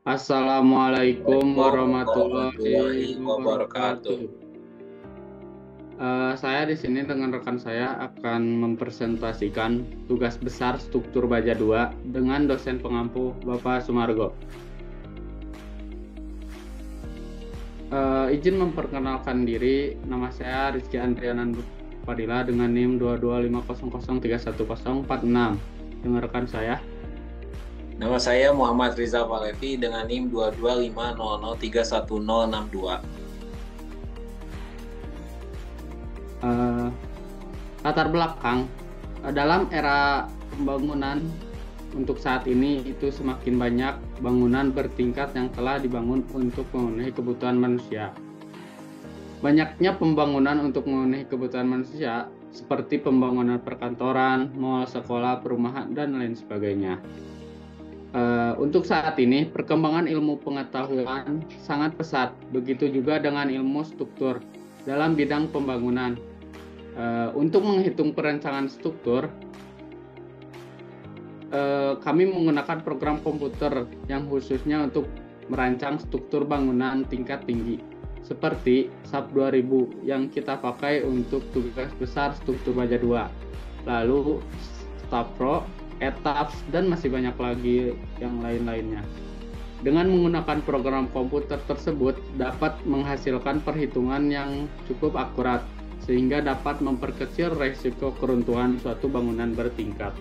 Assalamualaikum Waalaikumsalam warahmatullahi warahmatullahi wabarakatuh. wabarakatuh. Saya di sini dengan rekan saya akan mempresentasikan tugas besar struktur baja 2 dengan dosen pengampu Bapak Sumargo. Izin memperkenalkan diri, nama saya Rizky Andrianan Padilla dengan NIM 22500311046. Dengan rekan saya, Nama saya Muhammad Rizal Palevi dengan NIM 22500311062. Latar belakang dalam era pembangunan untuk saat ini itu semakin banyak bangunan bertingkat yang telah dibangun untuk memenuhi kebutuhan manusia. Banyaknya pembangunan untuk memenuhi kebutuhan manusia seperti pembangunan perkantoran, mal, sekolah, perumahan, dan lain sebagainya. Untuk saat ini perkembangan ilmu pengetahuan sangat pesat, begitu juga dengan ilmu struktur dalam bidang pembangunan. Untuk menghitung perencanaan struktur, kami menggunakan program komputer yang khususnya untuk merancang struktur bangunan tingkat tinggi seperti SAP 2000 yang kita pakai untuk tugas besar struktur baja 2, lalu Stavro, ETAPS, dan masih banyak lagi yang lain-lainnya. Dengan menggunakan program komputer tersebut dapat menghasilkan perhitungan yang cukup akurat sehingga dapat memperkecil risiko keruntuhan suatu bangunan bertingkat.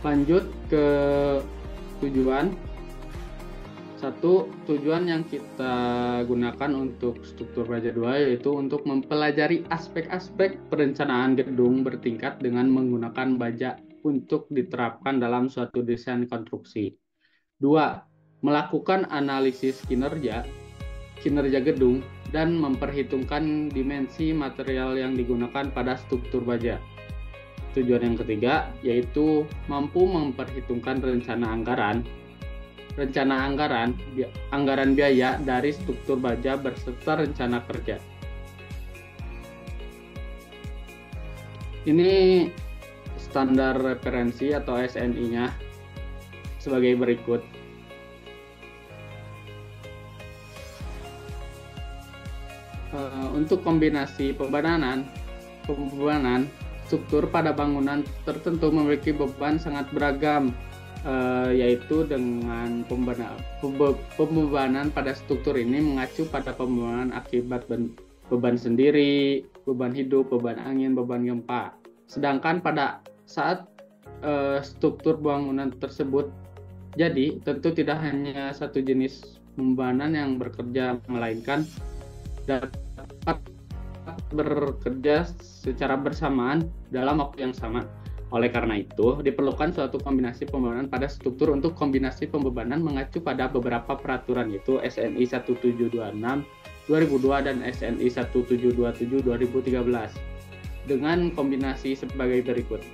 Lanjut ke tujuan. Tujuan yang kita gunakan untuk struktur baja 2 yaitu untuk mempelajari aspek-aspek perencanaan gedung bertingkat dengan menggunakan baja untuk diterapkan dalam suatu desain konstruksi. 2. Melakukan analisis kinerja gedung dan memperhitungkan dimensi material yang digunakan pada struktur baja. Tujuan yang ketiga yaitu mampu memperhitungkan anggaran biaya dari struktur baja berserta rencana kerja. Ini standar referensi atau SNI-nya sebagai berikut. Untuk kombinasi pembebanan struktur pada bangunan tertentu memiliki beban sangat beragam, yaitu dengan pembebanan pada struktur ini mengacu pada pembebanan akibat beban sendiri, beban hidup, beban angin, beban gempa. Sedangkan pada saat struktur bangunan tersebut jadi tentu tidak hanya satu jenis pembebanan yang bekerja, melainkan dapat bekerja secara bersamaan dalam waktu yang sama. Oleh karena itu, diperlukan suatu kombinasi pembebanan pada struktur. Untuk kombinasi pembebanan mengacu pada beberapa peraturan, yaitu SNI 1726 2002 dan SNI 1727 2013 dengan kombinasi sebagai berikut.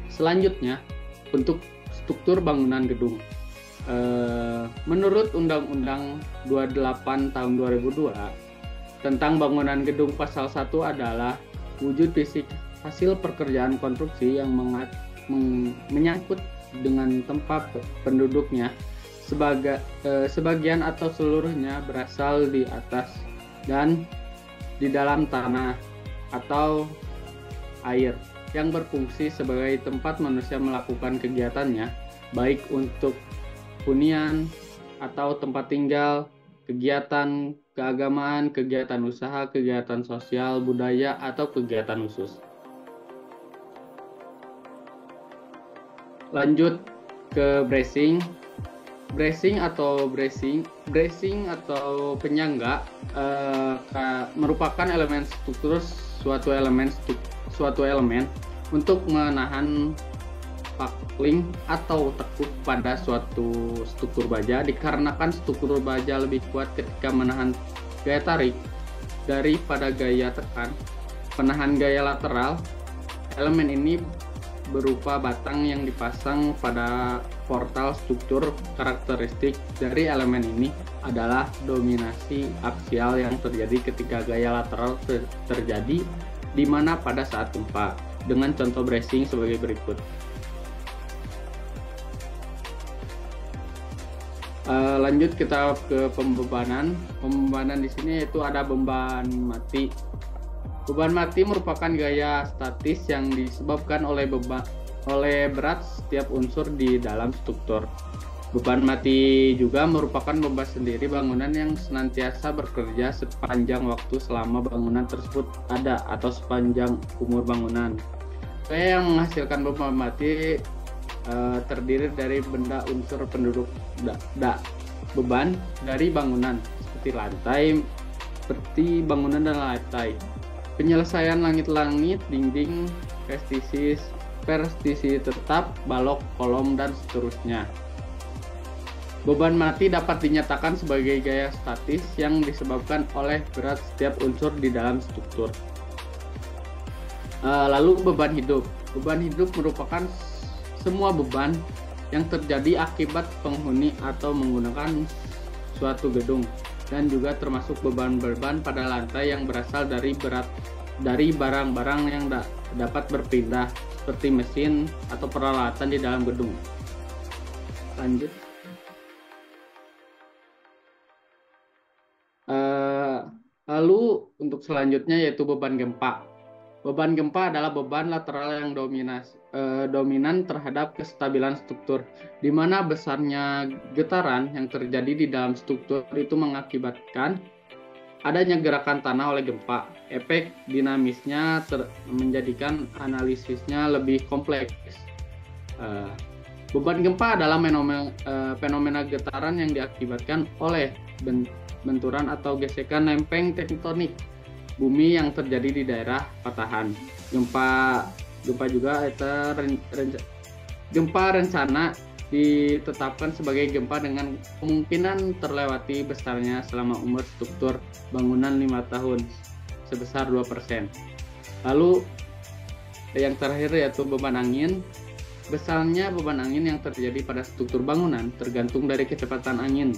Selanjutnya, untuk struktur bangunan gedung. Menurut Undang-Undang 28 tahun 2002 tentang bangunan gedung, pasal 1 adalah wujud fisik hasil pekerjaan konstruksi yang menyangkut dengan tempat penduduknya, sebagian atau seluruhnya berasal di atas dan di dalam tanah atau air, yang berfungsi sebagai tempat manusia melakukan kegiatannya, baik untuk hunian atau tempat tinggal, kegiatan keagamaan, kegiatan usaha, kegiatan sosial, budaya, atau kegiatan khusus. Lanjut ke bracing atau penyangga merupakan elemen struktur suatu elemen untuk menahan pakling atau tekuk pada suatu struktur baja, dikarenakan struktur baja lebih kuat ketika menahan gaya tarik daripada gaya tekan. Penahan gaya lateral, elemen ini berupa batang yang dipasang pada portal. Struktur karakteristik dari elemen ini adalah dominasi aksial yang terjadi ketika gaya lateral terjadi di mana pada saat gempa, dengan contoh bracing sebagai berikut. Lanjut kita ke pembebanan. Pembebanan di sini yaitu ada beban mati. Beban mati merupakan gaya statis yang disebabkan oleh berat setiap unsur di dalam struktur. Beban mati juga merupakan beban sendiri bangunan yang senantiasa bekerja sepanjang waktu selama bangunan tersebut ada atau sepanjang umur bangunan. Gaya yang menghasilkan beban mati terdiri dari benda unsur penduduk beban dari bangunan seperti bangunan dan lantai, penyelesaian langit-langit, dinding, persisi tetap, balok, kolom, dan seterusnya. Beban mati dapat dinyatakan sebagai gaya statis yang disebabkan oleh berat setiap unsur di dalam struktur. Lalu beban hidup. Beban hidup merupakan semua beban yang terjadi akibat penghuni atau menggunakan suatu gedung, dan juga termasuk beban-beban pada lantai yang berasal dari barang-barang yang dapat berpindah seperti mesin atau peralatan di dalam gedung. Lanjut. Lalu untuk selanjutnya yaitu beban gempa. Beban gempa adalah beban lateral yang dominan terhadap kestabilan struktur, di mana besarnya getaran yang terjadi di dalam struktur itu mengakibatkan adanya gerakan tanah oleh gempa. Efek dinamisnya menjadikan analisisnya lebih kompleks. Beban gempa adalah fenomena getaran yang diakibatkan oleh benturan atau gesekan lempeng tektonik bumi yang terjadi di daerah patahan. Gempa juga gempa rencana ditetapkan sebagai gempa dengan kemungkinan terlewati besarnya selama umur struktur bangunan 5 tahun sebesar 2%. Lalu yang terakhir yaitu beban angin. Besarnya beban angin yang terjadi pada struktur bangunan tergantung dari kecepatan angin,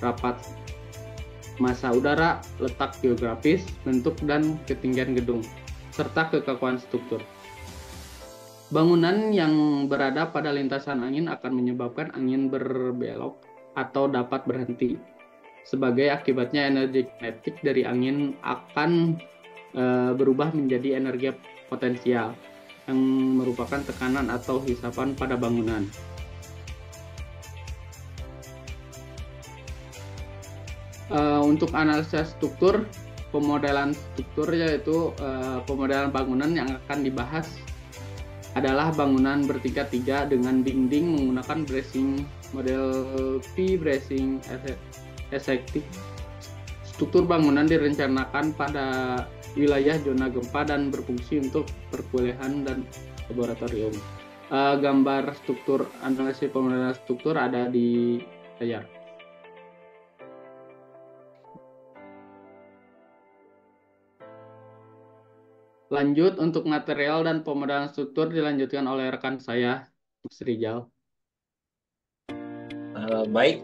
rapat massa udara, letak geografis, bentuk dan ketinggian gedung, serta kekakuan struktur. Bangunan yang berada pada lintasan angin akan menyebabkan angin berbelok atau dapat berhenti. Sebagai akibatnya, energi kinetik dari angin akan berubah menjadi energi potensial yang merupakan tekanan atau hisapan pada bangunan. Untuk analisa struktur, pemodelan struktur yaitu pemodelan bangunan yang akan dibahas adalah bangunan bertingkat 3 dengan dinding menggunakan bracing model P bracing eclectic. Struktur bangunan direncanakan pada wilayah zona gempa dan berfungsi untuk perkuliahan dan laboratorium. Gambar struktur analisis pemodelan struktur ada di layar. Lanjut, untuk material dan pemodelan struktur dilanjutkan oleh rekan saya, Mas Rizal. Baik,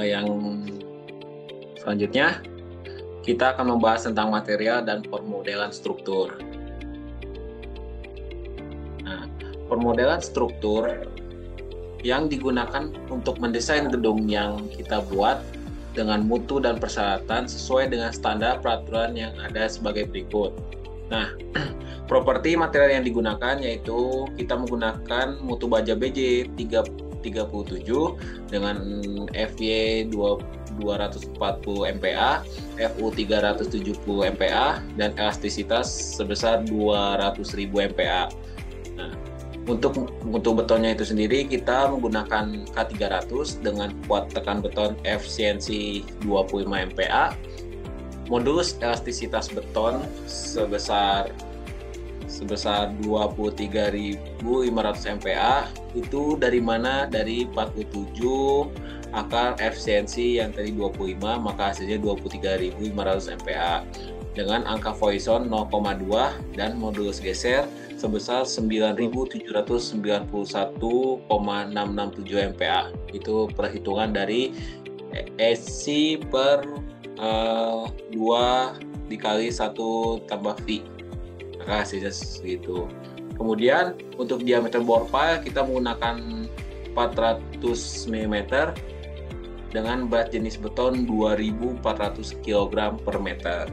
yang selanjutnya kita akan membahas tentang material dan pemodelan struktur. Nah, pemodelan struktur yang digunakan untuk mendesain gedung yang kita buat dengan mutu dan persyaratan sesuai dengan standar peraturan yang ada sebagai berikut. Nah, properti material yang digunakan yaitu kita menggunakan mutu baja BJ 37 dengan FY 240 MPa, FU 370 MPa, dan elastisitas sebesar 200.000 MPa. Nah, untuk mutu betonnya itu sendiri kita menggunakan K300 dengan kuat tekan beton efisiensi 25 MPa. Modulus elastisitas beton sebesar 23.500 MPa. Itu dari mana? Dari 47 akar efisiensi yang tadi 25, maka hasilnya 23.500 MPa. dengan angka Poisson 0,2 dan modulus geser sebesar 9.791,667 MPa. Itu perhitungan dari SI per 2 dikali 1 tambah V. Maka hasilnya segitu. Kemudian untuk diameter bore pile kita menggunakan 400 mm dengan berat jenis beton 2.400 kg per meter.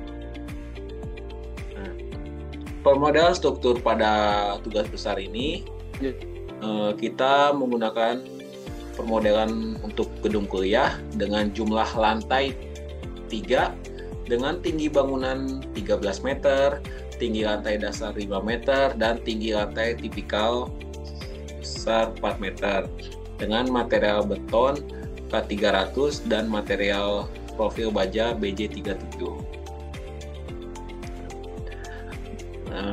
Permodelan struktur pada tugas besar ini kita menggunakan permodelan untuk gedung kuliah dengan jumlah lantai 3 dengan tinggi bangunan 13 meter, tinggi lantai dasar 5 meter, dan tinggi lantai tipikal besar 4 meter dengan material beton K300 dan material profil baja BJ37.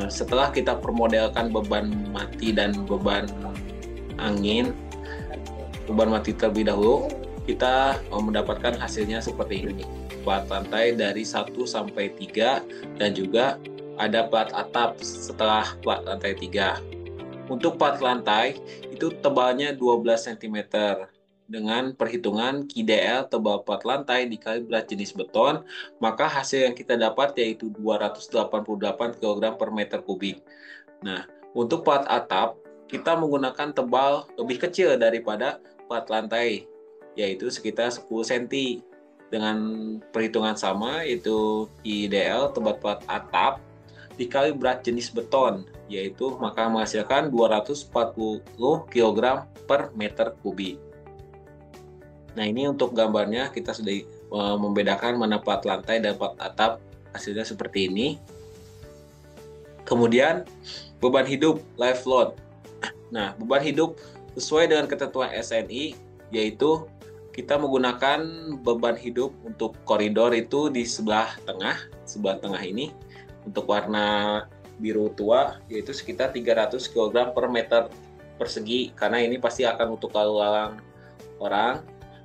Setelah kita permodelkan beban mati dan beban angin, beban mati terlebih dahulu, kita mendapatkan hasilnya seperti ini. Plat lantai dari 1 sampai 3 dan juga ada plat atap setelah plat lantai 3. Untuk plat lantai itu tebalnya 12 cm dengan perhitungan KDL tebal plat lantai dikali berat jenis beton, maka hasil yang kita dapat yaitu 288 kg per meter kubik. Nah, untuk plat atap kita menggunakan tebal lebih kecil daripada plat lantai, yaitu sekitar 10 cm. Dengan perhitungan sama, yaitu IDL tebal plat atap dikali berat jenis beton, yaitu maka menghasilkan 240 kg per meter kubik. Nah, ini untuk gambarnya kita sudah membedakan mana plat lantai dan plat atap, hasilnya seperti ini. Kemudian beban hidup live load. Nah, beban hidup sesuai dengan ketentuan SNI, yaitu kita menggunakan beban hidup untuk koridor itu di sebelah tengah ini untuk warna biru tua, yaitu sekitar 300 kg per meter persegi, karena ini pasti akan untuk lalu lalang orang.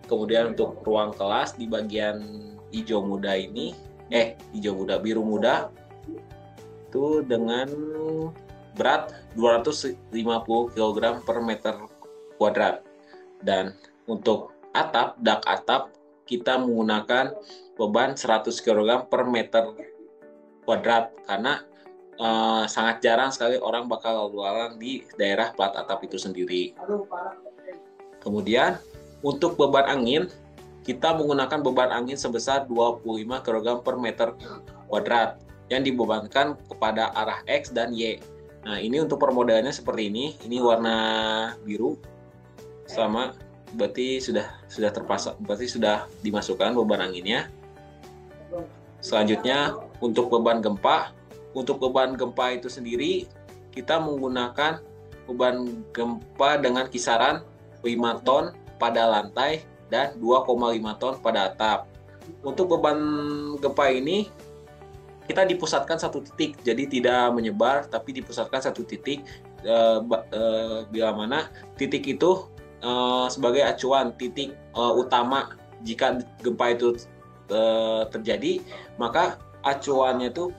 Kemudian untuk ruang kelas di bagian biru muda itu dengan berat 250 kg per meter kuadrat. Dan untuk dak atap kita menggunakan beban 100 kg per meter kuadrat, karena sangat jarang sekali orang bakal lalu lalang di daerah plat atap itu sendiri. Kemudian untuk beban angin, kita menggunakan beban angin sebesar 25 kg per meter kuadrat yang dibebankan kepada arah X dan Y. Nah, ini untuk permodelannya seperti ini. Ini warna biru sama, berarti sudah terpasang, berarti sudah dimasukkan beban anginnya. Selanjutnya untuk beban gempa. Untuk beban gempa itu sendiri kita menggunakan beban gempa dengan kisaran 5 ton pada lantai dan 2,5 ton pada atap. Untuk beban gempa ini kita dipusatkan satu titik, jadi tidak menyebar tapi dipusatkan satu titik, bila mana titik itu sebagai acuan titik utama. Jika gempa itu terjadi, maka acuannya itu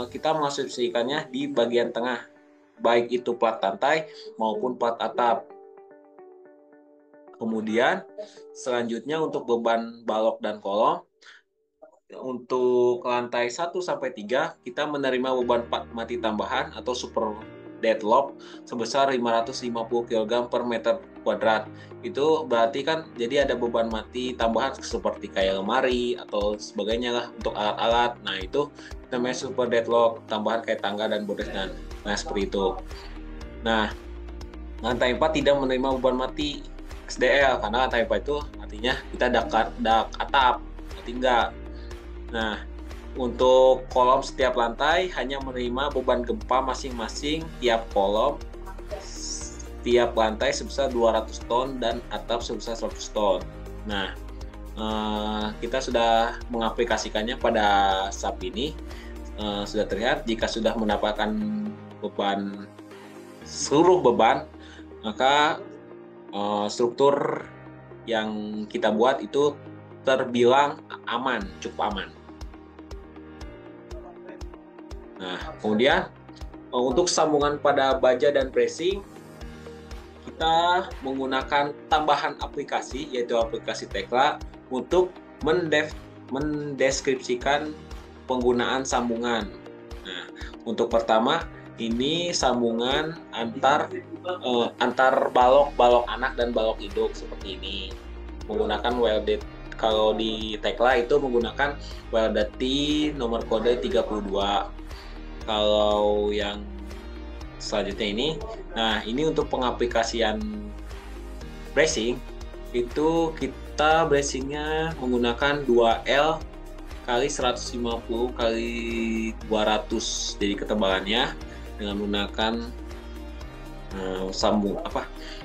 kita mengasumsikannya di bagian tengah, baik itu plat lantai maupun plat atap. Kemudian selanjutnya untuk beban balok dan kolom, untuk lantai 1 sampai 3 kita menerima beban mati tambahan atau super deadlock sebesar 550 kg per meter kuadrat. Itu berarti kan jadi ada beban mati tambahan seperti kayak lemari atau sebagainya lah untuk alat-alat. Nah, itu namanya super deadlock, tambahan kayak tangga dan bordes dan seperti itu. Nah, lantai 4 tidak menerima beban mati SDL karena lantai 4 itu artinya kita dak atap, berarti enggak. Nah, untuk kolom setiap lantai hanya menerima beban gempa masing-masing tiap kolom, tiap lantai sebesar 200 ton dan atap sebesar 100 ton. Nah, kita sudah mengaplikasikannya pada SAP ini. Sudah terlihat jika sudah mendapatkan beban, seluruh beban, maka struktur yang kita buat itu terbilang aman, cukup aman. Nah, kemudian untuk sambungan pada baja dan bracing, kita menggunakan tambahan aplikasi, yaitu aplikasi Tekla, untuk mendeskripsikan penggunaan sambungan. Nah, untuk pertama, ini sambungan antar balok anak dan balok induk seperti ini. Menggunakan welded. Kalau di Tekla itu menggunakan welded T nomor kode 32. Kalau yang selanjutnya ini, nah ini untuk pengaplikasian bracing, itu kita bracingnya menggunakan 2L kali 150 kali 200, jadi ketebalannya dengan menggunakan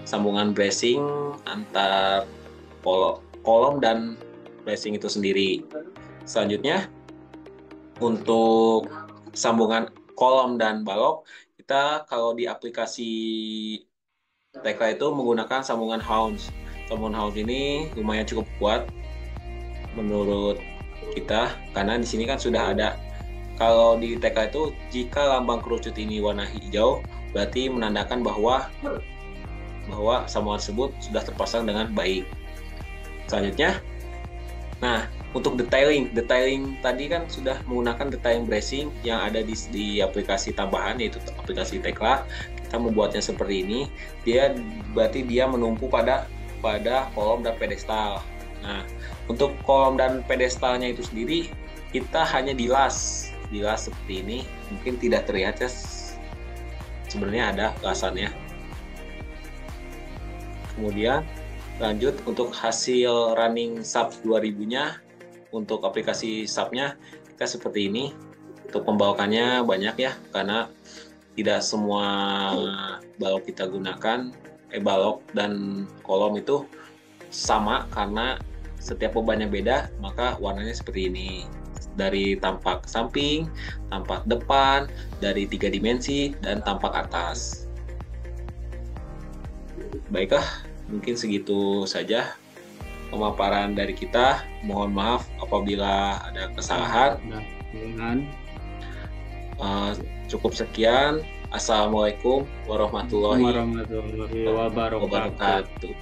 sambungan bracing antar kolom dan bracing itu sendiri. Selanjutnya untuk sambungan kolom dan balok, kita kalau di aplikasi Tekla itu menggunakan sambungan Hounds. Sambungan Hounds ini lumayan cukup kuat menurut kita, karena di sini kan sudah ada. Kalau di Tekla itu, jika lambang kerucut ini warna hijau, berarti menandakan bahwa sambungan tersebut sudah terpasang dengan baik. Selanjutnya, nah untuk detailing tadi kan sudah menggunakan detailing bracing yang ada di aplikasi tambahan, yaitu aplikasi Tekla. Kita membuatnya seperti ini. Berarti dia menumpu pada kolom dan pedestal. Nah, untuk kolom dan pedestalnya itu sendiri kita hanya dilas seperti ini. Mungkin tidak terlihat ya, sebenarnya ada lasannya. Kemudian lanjut untuk hasil running SAP 2000-nya. Untuk aplikasi SAP-nya kita seperti ini. Untuk pembawakannya banyak ya, karena tidak semua balok kita gunakan, balok dan kolom itu sama, karena setiap bebannya beda, maka warnanya seperti ini. Dari tampak samping, tampak depan, dari 3 dimensi, dan tampak atas. Baiklah, mungkin segitu saja pemaparan dari kita. Mohon maaf apabila ada kesalahan. Cukup sekian. Assalamualaikum warahmatullahi wabarakatuh.